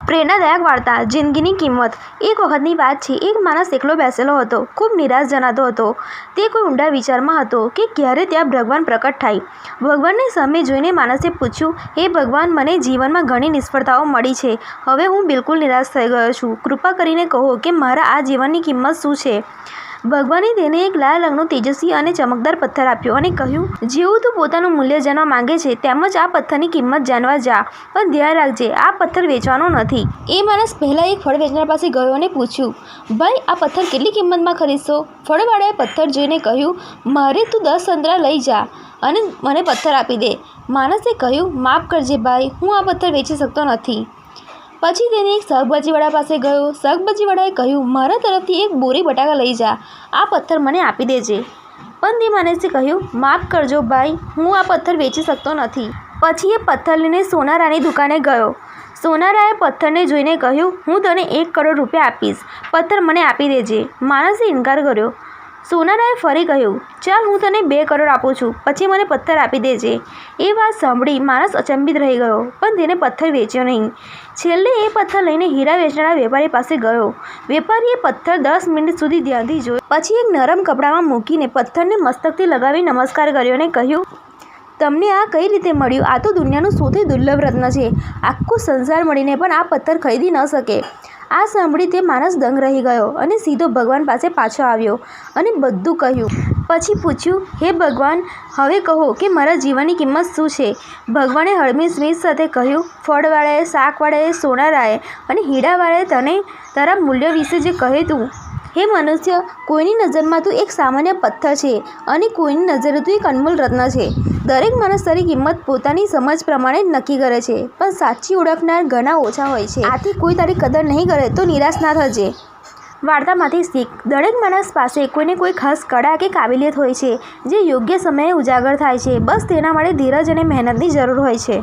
પ્રેરણાદાયક વાર્તા જિંદગીની કિંમત। એક વખતની વાત છે, એક માણસ એકલો બેસેલો હતો, ખૂબ નિરાશ જણાતો હતો। તે કોઈ ઊંડા વિચારમાં હતો કે ક્યારે ત્યાં ભગવાન પ્રકટ થાય। ભગવાનને સામે જોઈને માણસે પૂછ્યું, હે ભગવાન, મને જીવનમાં ઘણી નિષ્ફળતાઓ મળી છે। હવે હું બિલકુલ નિરાશ થઈ ગયો છું। કૃપા કરીને કહો કે મારા આ જીવનની કિંમત શું છે? ભગવાને તેને એક લાલ રંગનો તેજસ્વી અને ચમકદાર પથ્થર આપ્યો અને કહ્યું, જેવું તું પોતાનું મૂલ્ય જાણવા માંગે છે, તેમજ આ પથ્થરની કિંમત જાણવા જા, પણ ધ્યાન રાખજે, આ પથ્થર વેચવાનો નથી। એ માણસ પહેલાં એક ફળ વેચનાર પાસે ગયો અને પૂછ્યું, ભાઈ, આ પથ્થર કેટલી કિંમતમાં ખરીદશો? ફળવાળાએ પથ્થર જોઈને કહ્યું, મારે તું 10 સંતરા લઈ જા અને મને પથ્થર આપી દે। માણસે કહ્યું, માફ કરજે ભાઈ, હું આ પથ્થર વેચી શકતો નથી। પછી તેને એક શાકભાજીવાળા પાસે ગયો। શાકભાજીવાળાએ કહ્યું, મારા તરફથી એક બોરી બટાકા લઈ જા, આ પથ્થર મને આપી દેજે। પણ તે માણસે કહ્યું, માફ કરજો ભાઈ, હું આ પથ્થર વેચી શકતો નથી। પછી એ પથ્થર લઈને સોનારાની દુકાને ગયો। સોનારાએ પથ્થરને જોઈને કહ્યું, હું તને 1 કરોડ રૂપિયા આપીશ, પથ્થર મને આપી દેજે। માણસે ઇનકાર કર્યો। સોનારાએ ફરી કહ્યું, ચાલ, હું તને 2 કરોડ આપું છું, પછી મને પથ્થર આપી દેજે। એ વાત સાંભળી માણસ અચંબિત રહી ગયો, પણ તેને પથ્થર વેચ્યો નહીં। છેલ્લે એ પથ્થર લઈને હીરા વેચનારા વેપારી પાસે ગયો। વેપારીએ પથ્થર 10 મિનિટ સુધી ધ્યાનથી જોયો, પછી એક નરમ કપડામાં મૂકીને પથ્થરને મસ્તકથી લગાવી નમસ્કાર કર્યો અને કહ્યું, તમને આ કઈ રીતે મળ્યું? આ તો દુનિયાનું સૌથી દુર્લભ રત્ન છે। આખો સંસાર મળીને પણ આ પથ્થર ખરીદી ન શકે। આ સાંભળી તે માણસ દંગ રહી ગયો અને સીધો ભગવાન પાસે પાછો આવ્યો અને બધું કહ્યું। પછી પૂછ્યું, હે ભગવાન, હવે કહો કે મારા જીવનની કિંમત શું છે? ભગવાને હળમી સ્મિત સાથે કહ્યું, ફળવાળાએ, શાકવાળાએ, સોનારાએ અને હીરાવાળાએ તને તારા મૂલ્ય વિશે જે કહે તું, હે મનુષ્ય, કોઈની નજરમાં તું એક સામાન્ય પથ્થર છે અને કોઈની નજરે તું એક અનમોલ રત્ન છે। દરેક માણસ તારી કિંમત પોતાની સમજ પ્રમાણે જ નક્કી કરે છે, પણ સાચી ઓળખનાર ઘણા ઓછા હોય છે। આથી કોઈ તારી કદર નહીં કરે તો નિરાશ ના થજે। વાર્તામાંથી શીખ, દરેક માણસ પાસે કોઈને કોઈ ખાસ કળા કે કાબિલિયત હોય છે, જે યોગ્ય સમયે ઉજાગર થાય છે। બસ તેના માટે ધીરજ અને મહેનતની જરૂર હોય છે।